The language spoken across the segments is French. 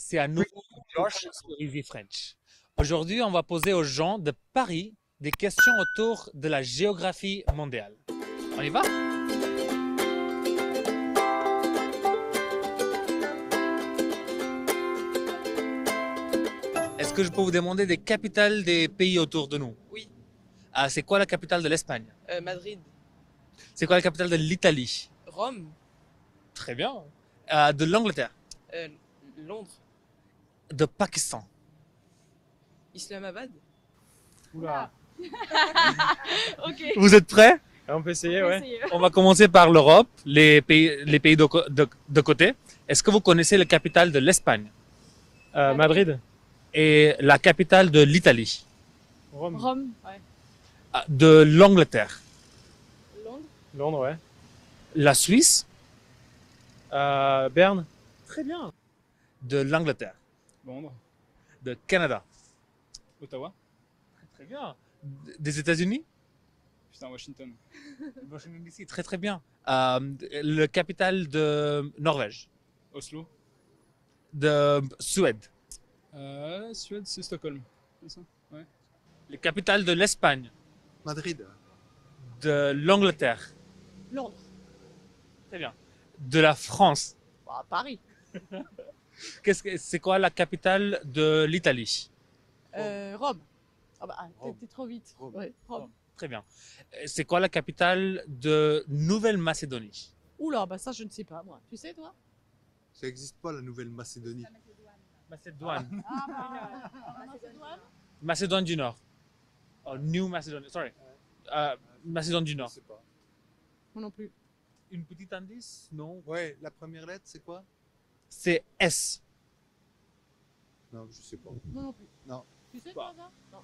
C'est à nouveau Josh sur Easy French. Aujourd'hui, on va poser aux gens de Paris des questions autour de la géographie mondiale. On y va? Est-ce que je peux vous demander des capitales des pays autour de nous? Oui, C'est quoi la capitale de l'Espagne? Madrid, C'est quoi la capitale de l'Italie? Rome, Très bien. De l'Angleterre? euh, Londres, De Pakistan? Islamabad. Oula. Ok. Vous êtes prêts? On peut essayer, ouais. On va commencer par l'Europe, les pays de côté. Est-ce que vous connaissez la capitale de l'Espagne Madrid, et la capitale de l'Italie? Rome, Rome, ouais. De l'Angleterre? Londres, Londres, ouais. La Suisse? Berne. Très bien. De l'Angleterre? Londres, De Canada? Ottawa, Très bien. Des États-Unis? putain, Washington, Washington DC, très très bien. Le capitale de Norvège? Oslo, De Suède? Suède, c'est Stockholm. C'est ça? Ouais. Le capitale de l'Espagne? Madrid. De l'Angleterre? Londres. Très bien. De la France? Bah, Paris. C'est quoi la capitale de l'Italie? Rome. Ah bah, Rome. t'es trop vite. Rome. Ouais, Rome. Très bien. C'est quoi la capitale de Nouvelle-Macédonie? Oula, bah ça, je ne sais pas, moi. Tu sais, toi? Ça n'existe pas la Nouvelle-Macédonie. Macédoine. Macédoine. Macédoine du Nord. Oh, New Macédoine, sorry. Macédoine du Je Nord. sais pas. Moi non plus. Une petite indice? Non. Ouais, la première lettre, c'est quoi? C'est S. Non, je sais pas. Moi non plus. Non. Tu sais, Bah. toi, ça? Non.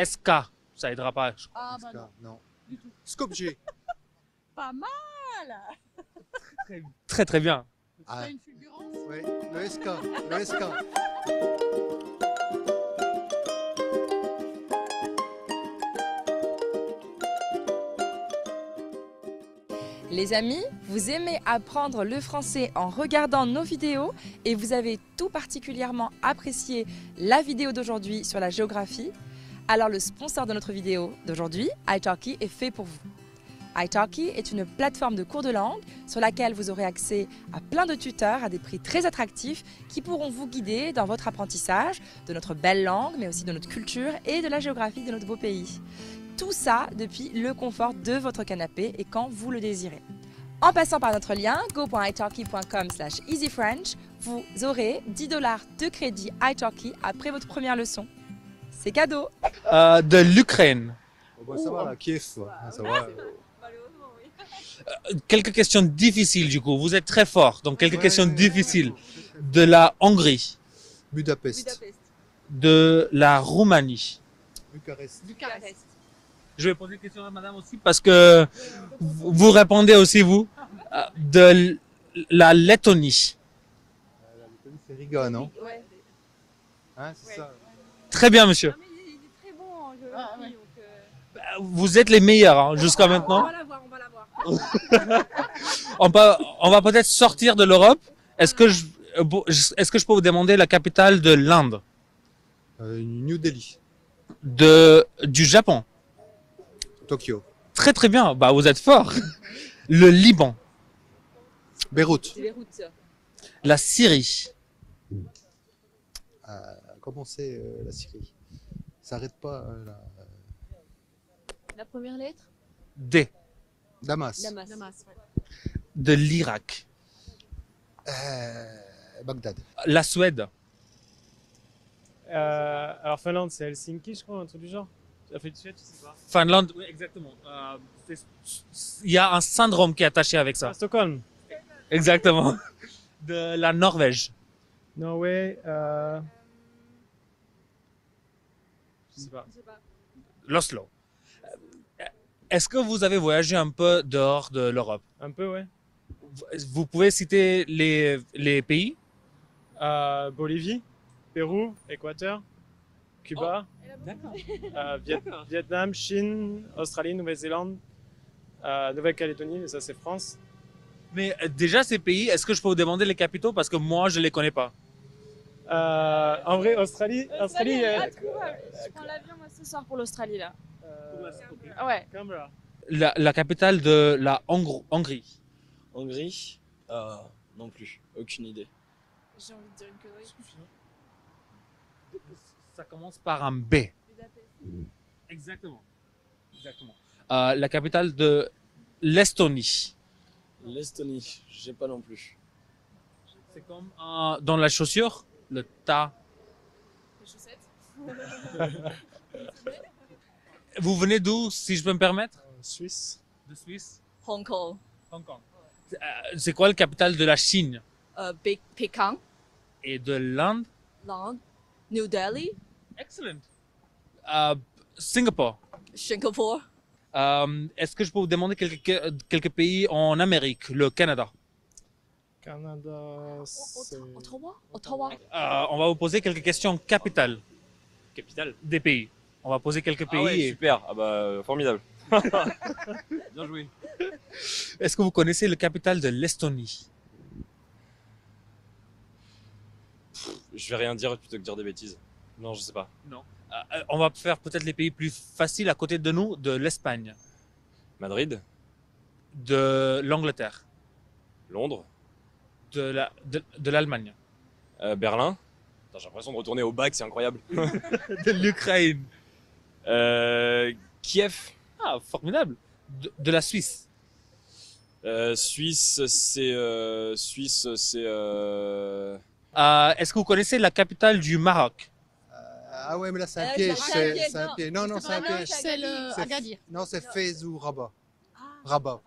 SK. Ça aidera pas. Ah bah Oscar, non, non. du tout. Skopje. Pas mal. Très très bien. Ah, T'as une fulgurance? ouais, le SK. Le SK. Les amis, vous aimez apprendre le français en regardant nos vidéos et vous avez tout particulièrement apprécié la vidéo d'aujourd'hui sur la géographie. Alors le sponsor de notre vidéo d'aujourd'hui, italki, est fait pour vous. italki est une plateforme de cours de langue sur laquelle vous aurez accès à plein de tuteurs à des prix très attractifs qui pourront vous guider dans votre apprentissage de notre belle langue, mais aussi de notre culture et de la géographie de notre beau pays. Tout ça depuis le confort de votre canapé et quand vous le désirez. En passant par notre lien go.italki.com/easyfrench, vous aurez 10 $ de crédit italki après votre première leçon. C'est cadeau! De l'Ukraine. Oh, bah, ça va, là, Kiev, quoi. Ah, ça va. Quelques questions difficiles du coup. Vous êtes très fort, donc quelques Ouais, questions ouais, difficiles. De la Hongrie. Budapest. De la Roumanie. Bucarest. Bucarest. Je vais poser une question à madame aussi parce que vous répondez aussi vous. De la Lettonie. La Lettonie, c'est Riga, non? Ouais. Hein, c'est ça. Très bien monsieur. mais il est très bon en géographie, ouais. donc... Vous êtes les meilleurs hein, jusqu'à On maintenant. va la voir, on va la voir. On va peut-être sortir de l'Europe. Est-ce que je peux vous demander la capitale de l'Inde? New Delhi. Du Japon. Tokyo. Très très bien. Bah vous êtes fort. Le Liban. Beyrouth. C'est les routes, ça. La Syrie. Comment c'est la Syrie? Ça arrête pas. La première lettre? D. Damas. Damas. Damas, ouais. De l'Irak. Bagdad. La Suède. Alors Finlande, c'est Helsinki, je crois, un truc du genre. L'Afrique du Sud, je sais pas. Finlande. Oui exactement. Il y a un syndrome qui est attaché avec ça. Stockholm, Exactement. De la Norvège. Norway, je sais pas. Je sais pas. L'Oslo. Est-ce que vous avez voyagé un peu dehors de l'Europe? Un peu, ouais. Vous pouvez citer les pays? Bolivie, Pérou, Équateur, Cuba, D'accord. Vietnam, Chine, Australie, Nouvelle-Zélande, Nouvelle-Calédonie, mais ça c'est France. Mais déjà ces pays, est-ce que je peux vous demander les capitaux parce que moi je les connais pas? En vrai, Australie, Je prends l'avion moi ce soir pour l'Australie là. Ouais. Canberra. La capitale de la Hongrie. Hongrie Non plus, aucune idée. J'ai envie de dire une connerie. Ça commence par un B. Exactement. Exactement. La capitale de l'Estonie. L'Estonie, j'ai pas non plus. C'est comme dans la chaussure, le tas. Les chaussettes. Vous venez d'où, si je peux me permettre? Suisse. De Suisse. Hong Kong. Hong Kong. C'est quoi la capitale de la Chine? Pékin. Et de l'Inde? L'Inde. New Delhi. Excellent. Singapour. Singapour. Est-ce que je peux vous demander quelques pays en Amérique? Le Canada. Canada, c'est... Ottawa. Ottawa. On va vous poser quelques questions capitales Capitale. des pays. On va poser quelques pays. Ah ouais, et- super. Ah bah, formidable. Bien joué. Est-ce que vous connaissez le capital de l'Estonie? Je vais rien dire plutôt que dire des bêtises. Non, je sais pas. On va faire peut-être les pays plus faciles à côté de nous, de l'Espagne, Madrid, de l'Angleterre, Londres, de l'Allemagne, Berlin. Putain, j'ai l'impression de retourner au bac, c'est incroyable. de l'Ukraine. Kiev, Ah, formidable. De la Suisse. Suisse, c'est Est-ce que vous connaissez la capitale du Maroc? Ah ouais, mais là, c'est un je piège. l'ai fait, C'est un piège. Non, c'est un piège. C'est le C'est- Agadir. Non, c'est Fès ou Rabat. Rabat.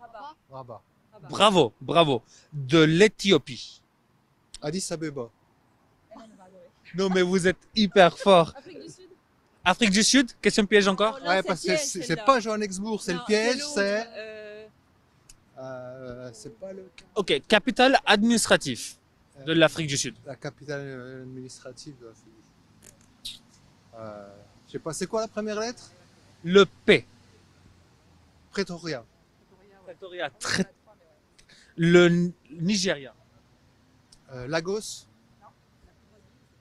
Rabat. Bravo, bravo. De l'Éthiopie. Addis Abeba. Non, mais vous êtes hyper fort. Afrique du Sud. Afrique du Sud, question piège encore? Non, Ouais, c'est parce que piège, c'est celle-là. pas Johannesburg, c'est le Non, piège, l'autre, c'est. Euh, C'est pas le. Ok, capitale administrative de l'Afrique du Sud. La capitale administrative de l'Afrique. Je sais pas, c'est quoi la première lettre? Le P. Pretoria. Pretoria, très- Le Nigeria. Lagos.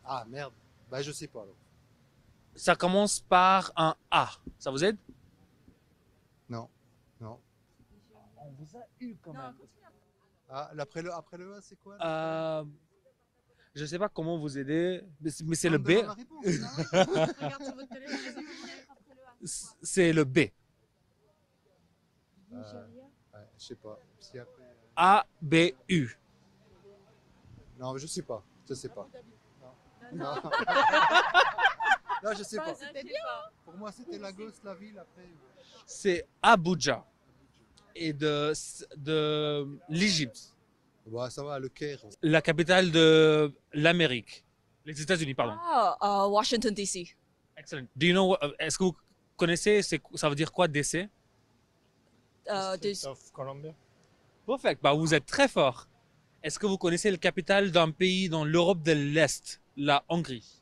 Ah merde. Bah je sais pas alors. Ça commence par un A. Ça vous aide? Non. Non. On vous a eu quand même. Ah, après le A, c'est quoi? Je sais pas comment vous aider, mais c'est le On me B. demande la réponse, non Regarde sur votre téléphone. C'est le B. Ouais, je sais pas. Si après- A, B, U. Non, mais je sais pas. Je sais pas. Non. Non, je sais pas. C'était bien. Pour moi, c'était Lagos, la ville. Après. C'est Abuja. Et de l'Égypte. Bah, ça va, le Caire. La capitale de l'Amérique. Les États-Unis, pardon. Washington DC. Excellent. Do you know, est-ce que vous connaissez, ça veut dire quoi DC? Of Colombia. Perfect. Bah, vous êtes très fort. Est-ce que vous connaissez la capitale d'un pays dans l'Europe de l'Est, la Hongrie?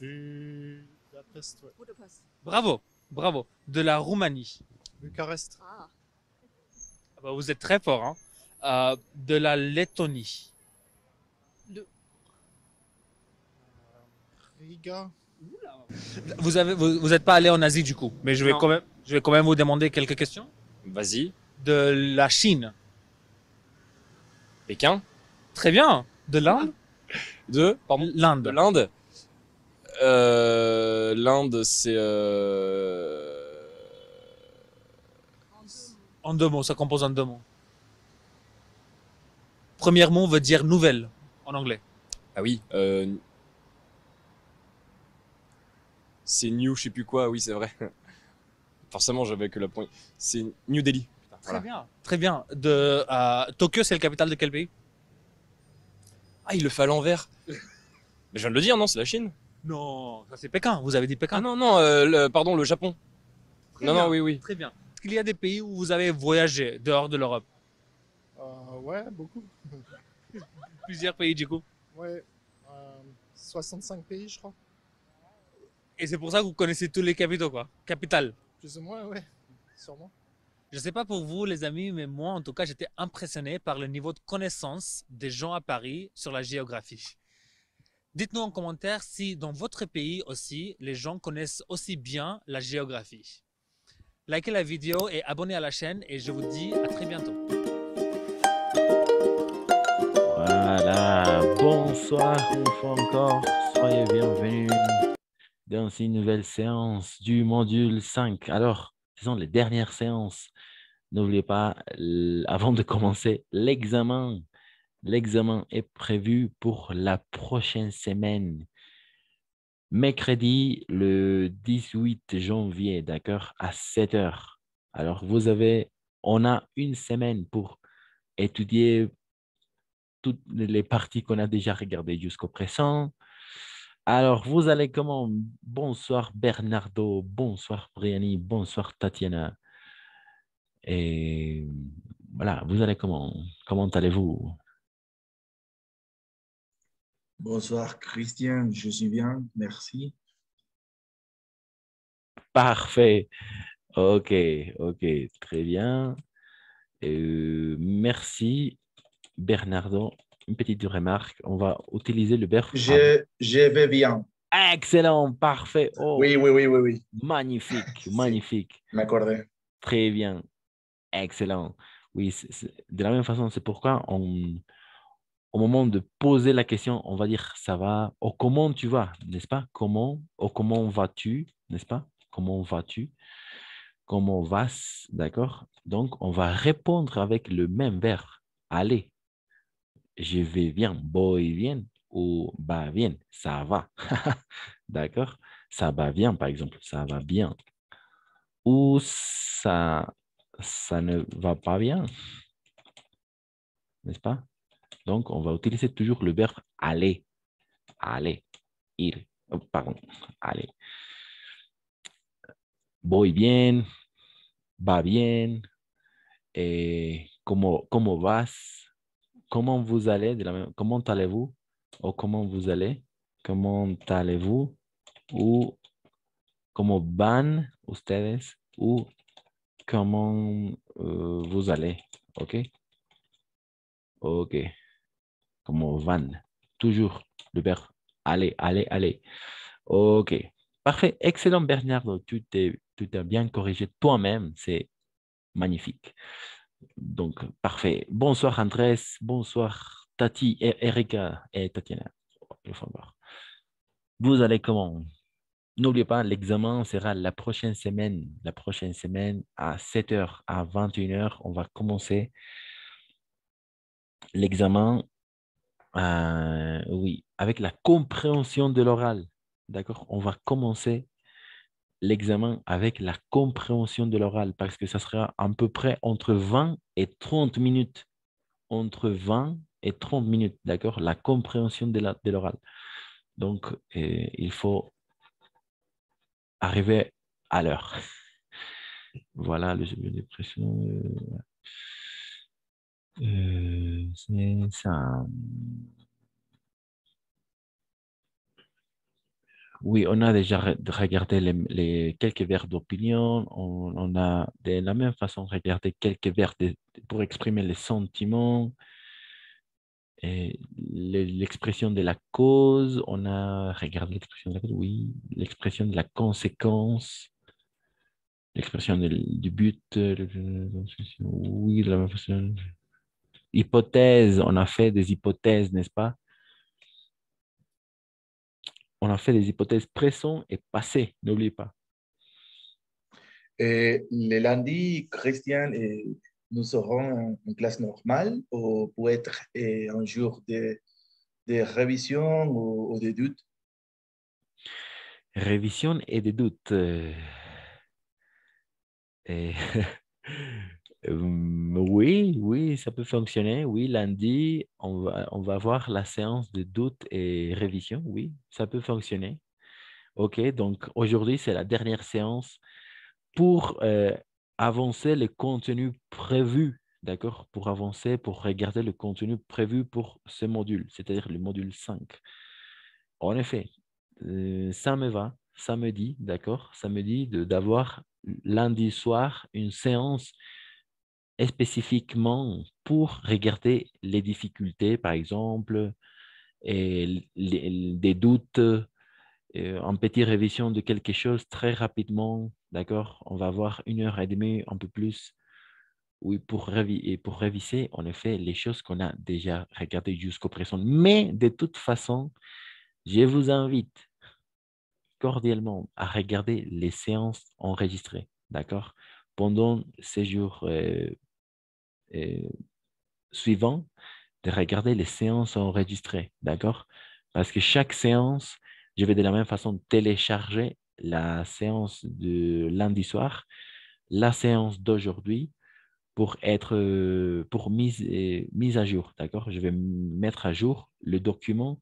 Budapest, ouais. Budapest. Bravo, bravo. De la Roumanie. Bucarest. Ah. Ah bah, vous êtes très fort, hein. De la Lettonie. Riga. Vous êtes pas allé en Asie du coup, mais Non. je vais quand même vous demander quelques questions. Vas-y. De la Chine. Pékin. Très bien. De l'Inde. Pardon. De L'Inde. l'Inde. L'Inde, c'est En deux mots, ça compose en deux mots. Premier mot veut dire nouvelle en anglais. ah oui. C'est New, je sais plus quoi. Oui, c'est vrai. Forcément, j'avais que la pointe. C'est New Delhi. Putain, Très voilà. bien. Très bien. De Tokyo, c'est la capitale de quel pays? Ah, il le fait à l'envers. Mais je viens de le dire, non, c'est la Chine. Non, ça c'est Pékin. Vous avez dit Pékin. Ah non, non, pardon, le Japon. Très non, bien. non, oui, oui. Très bien. Est-ce qu'il y a des pays où vous avez voyagé dehors de l'Europe? Ouais, beaucoup. Plusieurs pays du coup. Ouais. 65 pays, je crois. Et c'est pour ça que vous connaissez tous les capitaux, quoi. Capitales. Plus ou moins, ouais. Sûrement. Je sais pas pour vous, les amis, mais moi, en tout cas, j'étais impressionné par le niveau de connaissance des gens à Paris sur la géographie. Dites-nous en commentaire si dans votre pays aussi, les gens connaissent aussi bien la géographie. Likez la vidéo et abonnez à la chaîne et je vous dis à très bientôt. Voilà, bonsoir une fois encore, soyez bienvenus dans une nouvelle séance du module 5. Alors, ce sont les dernières séances. N'oubliez pas, avant de commencer l'examen, l'examen est prévu pour la prochaine semaine. Mercredi, le 18 janvier, d'accord, à 7 heures. Alors, on a une semaine pour étudier toutes les parties qu'on a déjà regardées jusqu'au présent. Alors, vous allez comment? Bonsoir Bernardo, bonsoir Briani, bonsoir Tatiana. Et voilà, vous allez comment? Comment allez-vous? Bonsoir Christian, je suis bien, merci. Parfait. Ok, très bien. Merci Bernardo. Une petite remarque, on va utiliser le verbe. Je vais bien. Excellent, parfait. Oh, oui. Magnifique, Sí, magnifique. m'accordé. Très bien, excellent. Oui, de la même façon, c'est pourquoi au moment de poser la question, on va dire ça va, ou comment tu vas, n'est-ce pas? Comment, ou comment vas-tu, n'est-ce pas? Comment vas-tu? Comment vas, d'accord? Donc, on va répondre avec le même verbe, aller. Je vais bien, voy bien, ou va bien, ça va. D'accord? Ça va bien, par exemple, ça va bien. Ou ça ne va pas bien, n'est-ce pas? Donc, on va utiliser toujours le verbe aller, aller, ir, pardon, aller. Voy bien, va bien, et comment vas, comment vous allez, comment allez-vous, ou comment vous allez, comment allez-vous, ou comment van ustedes, ou comment vous allez, ok? Ok, comment van, toujours le verbe aller, aller, aller. Ok, parfait, excellent Bernardo, tu t'es bien corrigé toi-même, c'est magnifique. Donc, parfait. Bonsoir Andrés, bonsoir Tati, Erika et Tatiana. Vous allez comment? N'oubliez pas, l'examen sera la prochaine semaine. La prochaine semaine à 7 heures, à 21 heures, on va commencer l'examen, oui, avec la compréhension de l'oral. D'accord? On va commencer l'examen avec la compréhension de l'oral parce que ça sera à peu près entre 20 et 30 minutes. Entre 20 et 30 minutes, d'accord? La compréhension de l'oral. Donc, il faut arriver à l'heure. Voilà le jeu de dépression. C'est ça. Oui, on a déjà regardé les quelques vers d'opinion. On a de la même façon regardé quelques vers pour exprimer les sentiments. Et l'expression de la cause, on a regardé l'expression de la cause, oui. L'expression de la conséquence, l'expression du but, oui, de la même façon. Hypothèse, on a fait des hypothèses, n'est-ce pas? On a fait des hypothèses présentes et passées, n'oubliez pas. Le lundi, Christian, nous serons en classe normale ou peut-être un jour de révision ou de doute? Révision et des doutes. Oui, ça peut fonctionner. Oui, lundi, on va voir la séance de doute et révision. Oui, ça peut fonctionner. OK, donc aujourd'hui, c'est la dernière séance pour avancer le contenu prévu, d'accord? Pour avancer, pour regarder le contenu prévu pour ce module, c'est-à-dire le module 5. En effet, ça me va, ça me dit, d'accord? Ça me dit d'avoir lundi soir une séance spécifiquement pour regarder les difficultés, par exemple, et des doutes, une petite révision de quelque chose très rapidement, d'accord? On va avoir 1 heure et demie, un peu plus, oui, pour réviser, en effet, les choses qu'on a déjà regardées jusqu'au présent. Mais de toute façon, je vous invite cordialement à regarder les séances enregistrées, d'accord? Pendant ces jours euh, suivants, de regarder les séances enregistrées, d'accord? Parce que chaque séance, je vais de la même façon télécharger la séance de lundi soir, la séance d'aujourd'hui pour être pour mise à jour, d'accord? Je vais mettre à jour le document.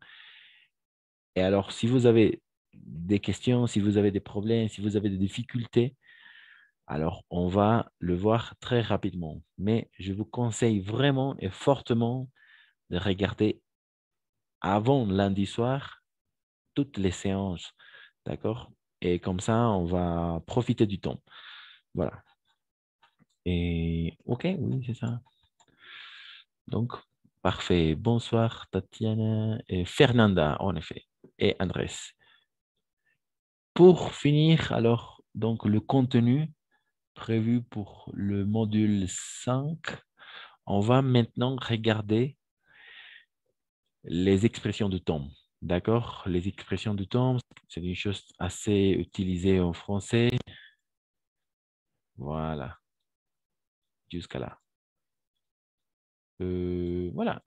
Et alors, si vous avez des questions, si vous avez des problèmes, si vous avez des difficultés, alors on va le voir très rapidement. Mais je vous conseille vraiment et fortement de regarder avant lundi soir toutes les séances, d'accord? Et comme ça, on va profiter du temps. Voilà. Et OK, oui, c'est ça. Donc, parfait. Bonsoir, Tatiana et Fernanda, en effet, et Andrés. Pour finir, alors, donc, le contenu prévu pour le module 5, on va maintenant regarder les expressions de temps. D'accord? Les expressions de temps, c'est une chose assez utilisée en français. Voilà. Jusqu'à là. Voilà.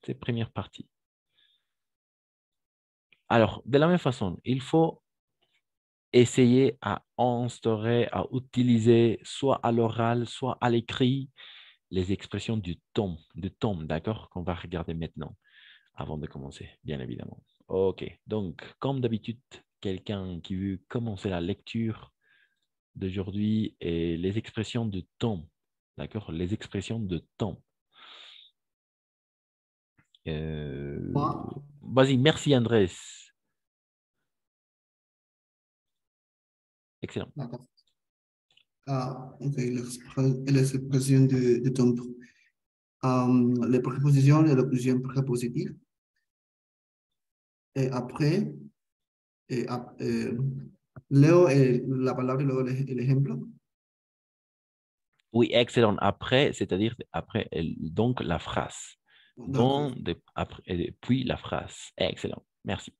C'est la première partie. Alors, de la même façon, il faut essayer à instaurer, à utiliser soit à l'oral, soit à l'écrit, les expressions du temps, d'accord, qu'on va regarder maintenant, avant de commencer, bien évidemment. OK, donc, comme d'habitude, quelqu'un qui veut commencer la lecture d'aujourd'hui et les expressions de temps, d'accord, les expressions de temps. Vas-y, merci Andrés. Excellent. D'accord. Ok, l'expression de temps. Les prépositions et l'occlusion prépositive. Et après, leo la palabra y luego el ejemplo. Oui, excellent. Après, c'est-à-dire après, donc la phrase. Après, et puis la phrase. Excellent. Merci.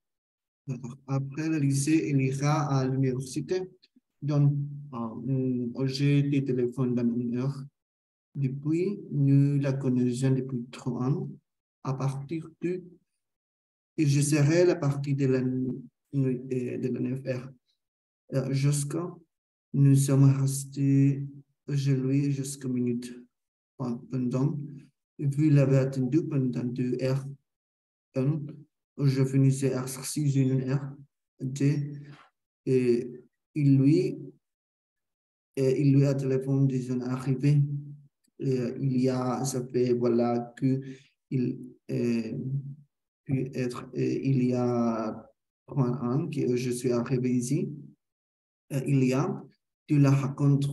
Après le lycée, il ira à l'université. Donc, j'ai des téléphones dans 1 heure. Depuis, nous la connaissons depuis 3 ans. À partir de, et je serai la partie de la 9 heures. Jusqu'à, nous sommes restés chez lui jusqu'à minute. Pendant, vu l'avait attendu pendant 2 heures. Je finissais l'exercice 1 heure. Et il lui a téléphoné des arrivés. Ça fait, voilà, que il peut être, il y a 3 ans que je suis arrivé ici. Il y a, tu l'as rencontré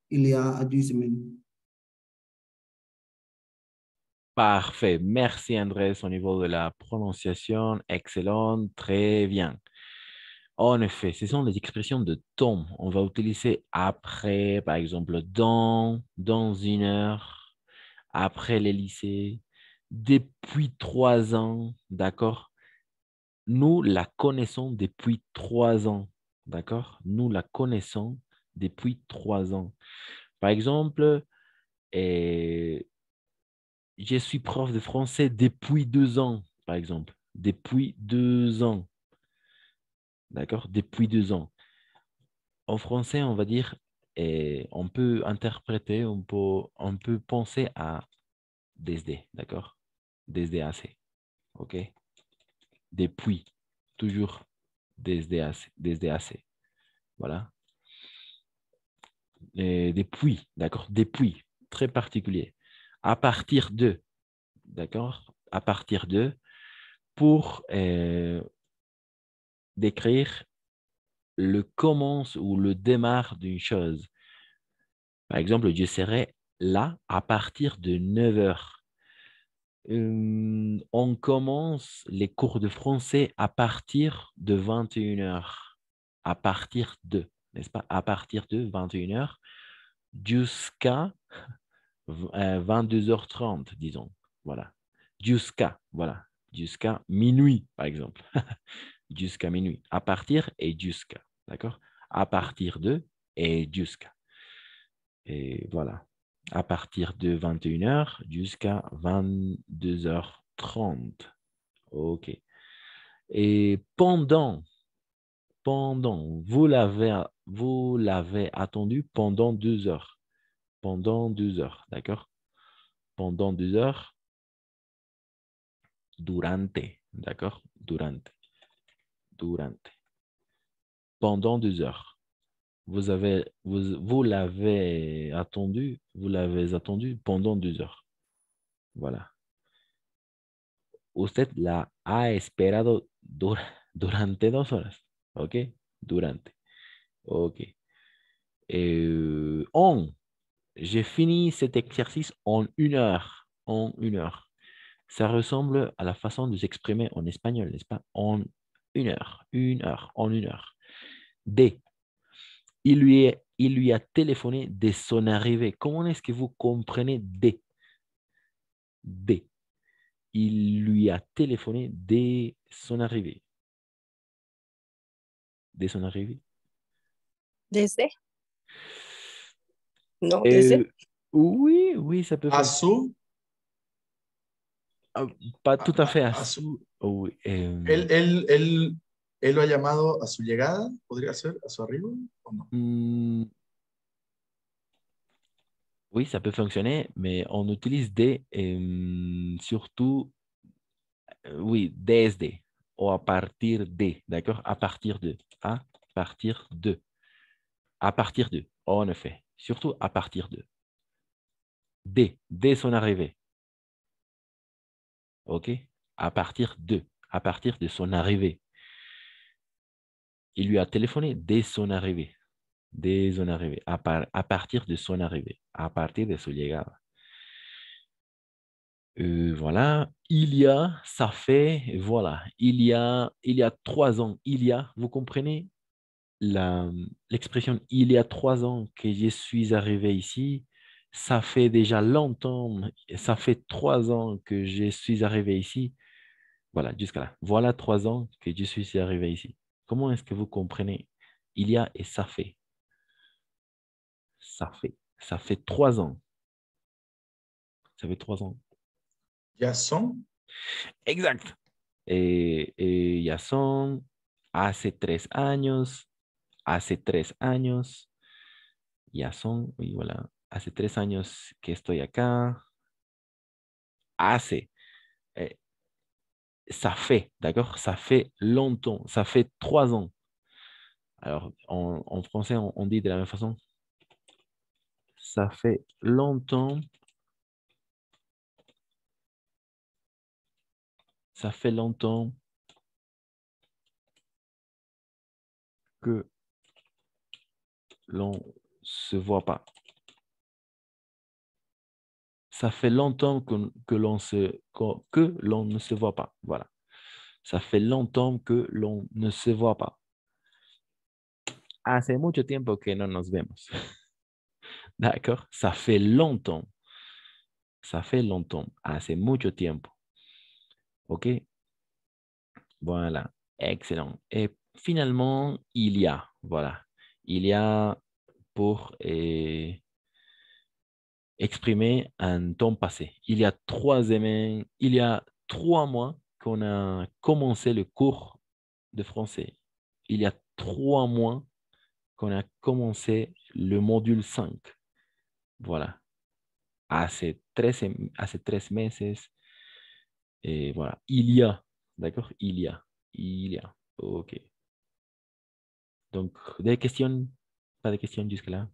il y a 2 semaines. Parfait. Merci Andrés au niveau de la prononciation. Excellent. Très bien. En effet, ce sont les expressions de temps. On va utiliser après, par exemple, dans 1 heure, après les lycées, depuis 3 ans, d'accord? Nous la connaissons depuis 3 ans, d'accord? Nous la connaissons depuis 3 ans. Par exemple, je suis prof de français depuis 2 ans, par exemple. Depuis 2 ans. D'accord? Depuis 2 ans. En français, on va dire, on peut interpréter, on peut penser à DSD, d'accord? DSDAC, ok? Depuis, toujours DSDAC, voilà. Et depuis, d'accord? Depuis, très particulier. À partir de, d'accord? À partir de, pour décrire le commence ou le démarre d'une chose. Par exemple, je serai là à partir de 9 heures. On commence les cours de français à partir de 21 heures. À partir de, n'est-ce pas? À partir de 21 heures jusqu'à 22h30, disons. Voilà. Voilà. Jusqu'à minuit, par exemple. Jusqu'à minuit. À partir et jusqu'à. D'accord? À partir de et jusqu'à. Et voilà. À partir de 21 heures jusqu'à 22h30. OK. Et pendant, vous l'avez attendu pendant 2 heures. Pendant 2 heures, d'accord? Pendant 2 heures, durante, d'accord? Durante. Pendant 2 heures. Vous l'avez attendu pendant 2 heures. Voilà. Usted la ha esperado durante 2 horas. ¿Ok? Durante. Ok. J'ai fini cet exercice en 1 heure. En 1 heure. Ça ressemble à la façon de s'exprimer en espagnol, n'est-ce pas? En 1 heure. 1 heure. En 1 heure. D. Il lui a téléphoné dès son arrivée. Comment est-ce que vous comprenez D? D. Il lui a téléphoné dès son arrivée. Dès son arrivée. Desde. Non, desde. Oui, ça peut À faire. su, Pas tout à fait à a su. su. Oui, Él lo ha llamado a su llegada, podría ser, a su arribo, ¿o no? Oui, ça peut fonctionner, mais on utilise des surtout, oui, desde ou à partir de, d'accord? À partir de, à partir de, à partir de, en effet, surtout à partir de, dès son arrivée, ok? À partir de son arrivée. Il lui a téléphoné dès son arrivée. Dès son arrivée, à partir de son arrivée, à partir de su llegada. Voilà, ça fait, voilà, il y a 3 ans, vous comprenez l'expression il y a 3 ans que je suis arrivé ici, ça fait déjà longtemps, ça fait 3 ans que je suis arrivé ici, voilà, jusqu'à là. Voilà 3 ans que je suis arrivé ici. Comment est-ce que vous comprenez il y a et ça fait? Ça fait 3 ans. Ça fait 3 ans. Ya son. Exact. Ya son hace 3 años. Hace 3 años. Ya son, oui, voilà. Hace 3 años que estoy acá. Hace. Ça fait, d'accord? Ça fait longtemps. Ça fait 3 ans. Alors, en français, on dit de la même façon. Ça fait longtemps. Ça fait longtemps que l'on se voit pas. Ça fait longtemps que l'on ne se voit pas. Voilà. Ça fait longtemps que l'on ne se voit pas. Hace mucho tiempo que no nos vemos. D'accord? Ça fait longtemps. Ça fait longtemps. Hace mucho tiempo. OK? Voilà. Excellent. Et finalement, il y a. Voilà. Il y a pour exprimer un temps passé. Il y a 3 mois qu'on a commencé le cours de français. Il y a 3 mois qu'on a commencé le module 5. Voilà. Hace 3 meses. Et voilà. Il y a. D'accord? Il y a. OK. Donc, des questions? Pas de questions jusque-là?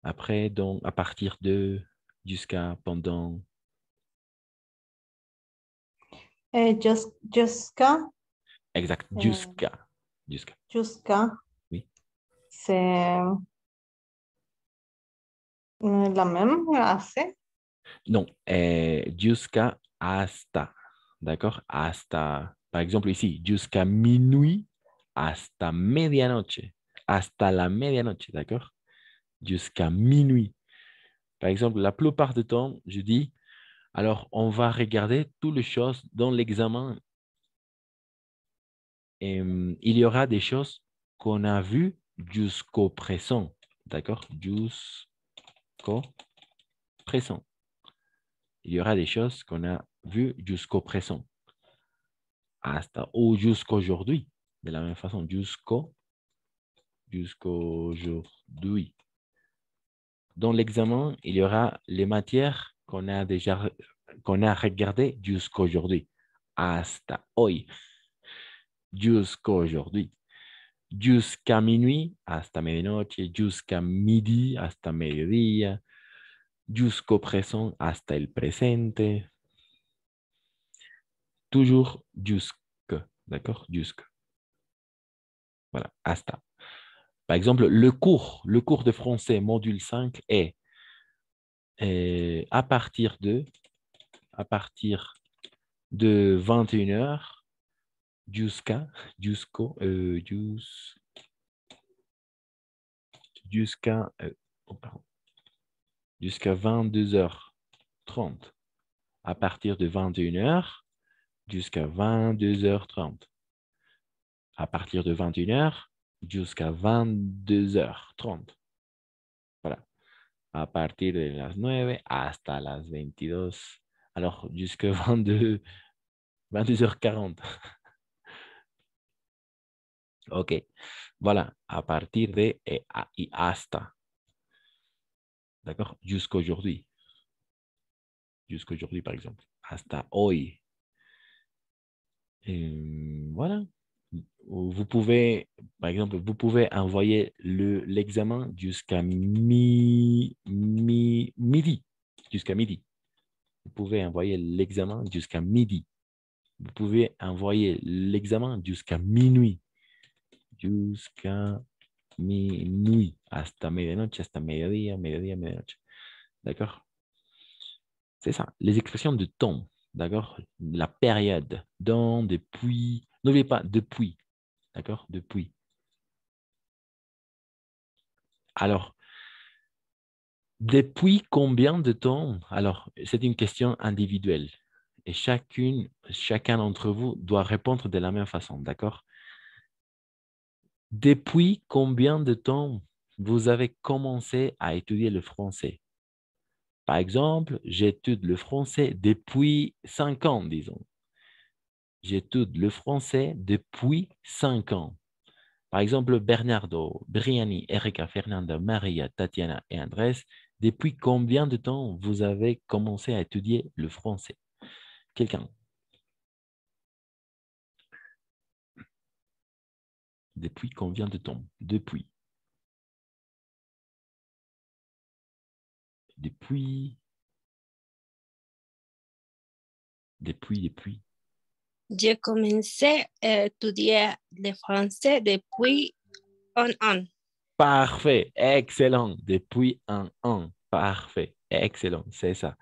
Après, donc, à partir de, jusqu'à, pendant. Jusqu'à. Exact. Jusqu'à. Jusqu'à. Oui. C'est la même, assez. Non. Jusqu'à hasta. D'accord? Hasta, par exemple ici, jusqu'à minuit, hasta medianoche. Hasta la medianoche, d'accord? Jusqu'à minuit. Par exemple, la plupart du temps, je dis, alors on va regarder toutes les choses dans l'examen. Il y aura des choses qu'on a vues jusqu'au présent. D'accord? Jusqu'au présent. Il y aura des choses qu'on a vues jusqu'au présent. Hasta ou jusqu'aujourd'hui. De la même façon, jusqu'aujourd'hui. Dans l'examen, il y aura les matières qu'on a regardées jusqu'aujourd'hui. Hasta hoy. Jusqu'aujourd'hui. Jusqu'à minuit, hasta medianoche. Jusqu'à midi, hasta mediodía. Jusqu'au présent, hasta el presente. Toujours jusque. D'accord? Jusque. Voilà, hasta. Par exemple, le cours de français module 5 est à partir de 21h jusqu'à 22h30. À partir de 21h jusqu'à 22h30. À partir de 21h jusqu'à 22h30. Voilà. A partir de las 9 hasta las 22. Alors, jusqu'à 22h40. OK. Voilà. À partir de et hasta. D'accord? Jusqu'aujourd'hui. Jusqu'aujourd'hui, par exemple. Hasta hoy. Voilà. Vous pouvez, par exemple, vous pouvez envoyer l'examen jusqu'à midi. Jusqu'à midi. Vous pouvez envoyer l'examen jusqu'à midi. Vous pouvez envoyer l'examen jusqu'à minuit. Jusqu'à minuit. Hasta medianoche, hasta mediodía, medianoche. D'accord? C'est ça. Les expressions de temps. D'accord? La période. Dans, depuis. N'oubliez pas, depuis. D'accord? Depuis. Alors, depuis combien de temps? Alors, c'est une question individuelle. Et chacun d'entre vous doit répondre de la même façon. D'accord? Depuis combien de temps vous avez commencé à étudier le français? Par exemple, j'étudie le français depuis 5 ans, disons. J'étudie le français depuis 5 ans. Par exemple, Bernardo, Briani, Erika, Fernanda, Maria, Tatiana et Andrés, depuis combien de temps vous avez commencé à étudier le français? Quelqu'un? Depuis combien de temps? Depuis. J'ai commencé à étudier le français depuis un an. Parfait, excellent. Depuis un an. Parfait, excellent, c'est ça.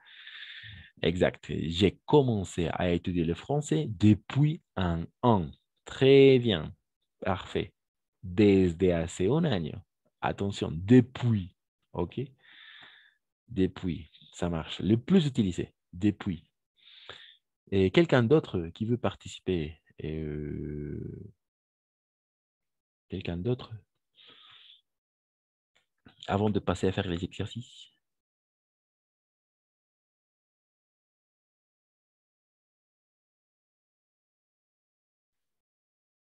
Exact. J'ai commencé à étudier le français depuis un an. Très bien. Parfait. Desde hace un año. Attention, depuis. OK? Depuis. Ça marche. Le plus utilisé. Depuis. Et quelqu'un d'autre qui veut participer? Quelqu'un d'autre? Avant de passer à faire les exercices.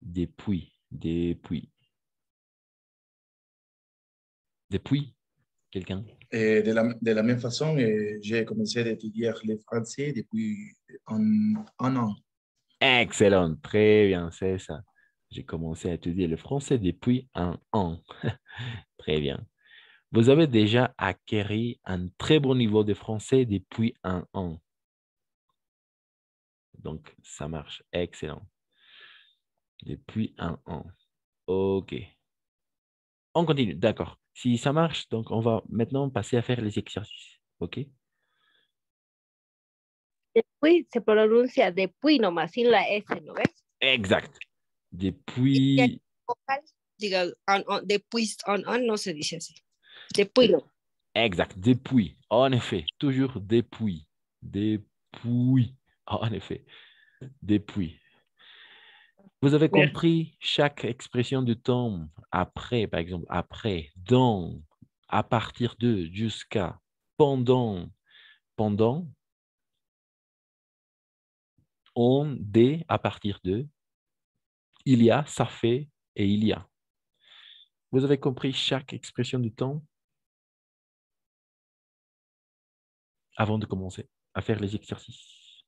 Depuis. Depuis, quelqu'un? De la même façon, j'ai commencé à étudier le français depuis un an. Excellent, très bien, c'est ça. J'ai commencé à étudier le français depuis un an. Très bien. Vous avez déjà acquis un très bon niveau de français depuis un an. Donc, ça marche. Excellent. Depuis un an. OK. On continue. D'accord. Si ça marche, donc on va maintenant passer à faire les exercices. OK? Depuis se pronuncia depuis nomás, sin la S, ¿no ves? Exact. Y Depuis, vocal, diga, depuis, no se dice así. Depuis, no. exact. Depuis. En effet, toujours depuis. Depuis. En effet, depuis. Vous avez Merci. compris chaque expression du temps après, par exemple, après, dans, à partir de, jusqu'à, pendant, pendant, on, des, à partir de, il y a, ça fait et il y a. Vous avez compris chaque expression du temps avant de commencer à faire les exercices.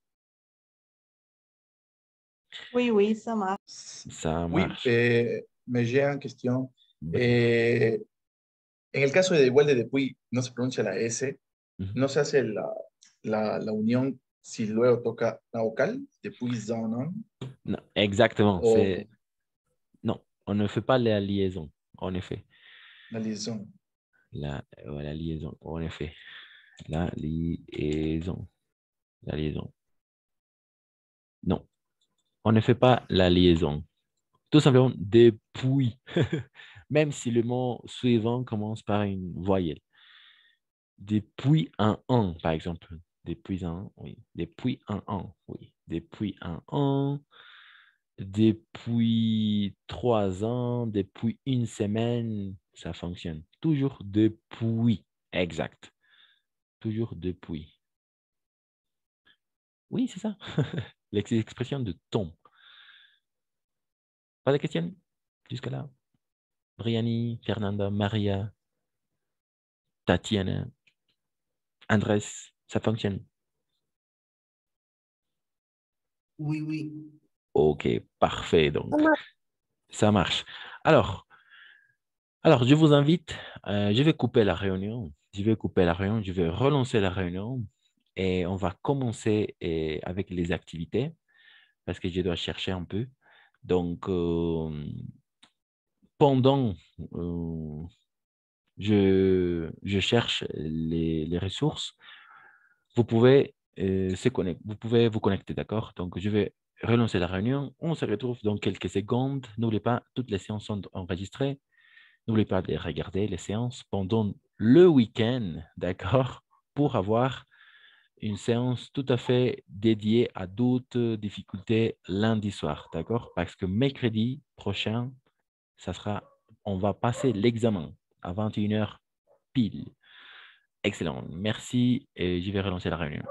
Oui, oui, ça marche. Ça Oui, marche. me llega en cuestión. Bien. En el caso de igual de depuis, no se pronuncia la S, Ujú. no se hace la unión si luego toca la vocal, depuis, non, Non, exactement. o C'est... Non, on ne fait pas la liaison, en effet. la liaison. La liaison, en effet. La liaison. La liaison. Non, on ne fait pas la liaison. Tout simplement depuis. Même si le mot suivant commence par une voyelle. Depuis un an, par exemple. Depuis un an, oui. Depuis un an, oui. Depuis un an. Depuis 3 ans. Depuis une semaine. Ça fonctionne. Toujours depuis. Exact. Toujours depuis. Oui, c'est ça. L'expression de ton. Pas de questions jusqu'à là? Briani, Fernanda, Maria, Tatiana, Andrés, ça fonctionne? Oui, oui. Ok, parfait. Donc, ça marche. Alors, je vous invite, je vais couper la réunion. Je vais couper la réunion, je vais relancer la réunion et on va commencer avec les activités parce que je dois chercher un peu. Donc, pendant, je cherche les ressources. Vous pouvez vous pouvez vous connecter, d'accord? Donc, je vais relancer la réunion. On se retrouve dans quelques secondes. N'oubliez pas, toutes les séances sont enregistrées. N'oubliez pas de regarder les séances pendant le week-end, d'accord? Pour avoir une séance tout à fait dédiée à d'autres difficultés lundi soir, d'accord? Parce que mercredi prochain, on va passer l'examen à 21h pile. Excellent. Merci et je vais relancer la réunion.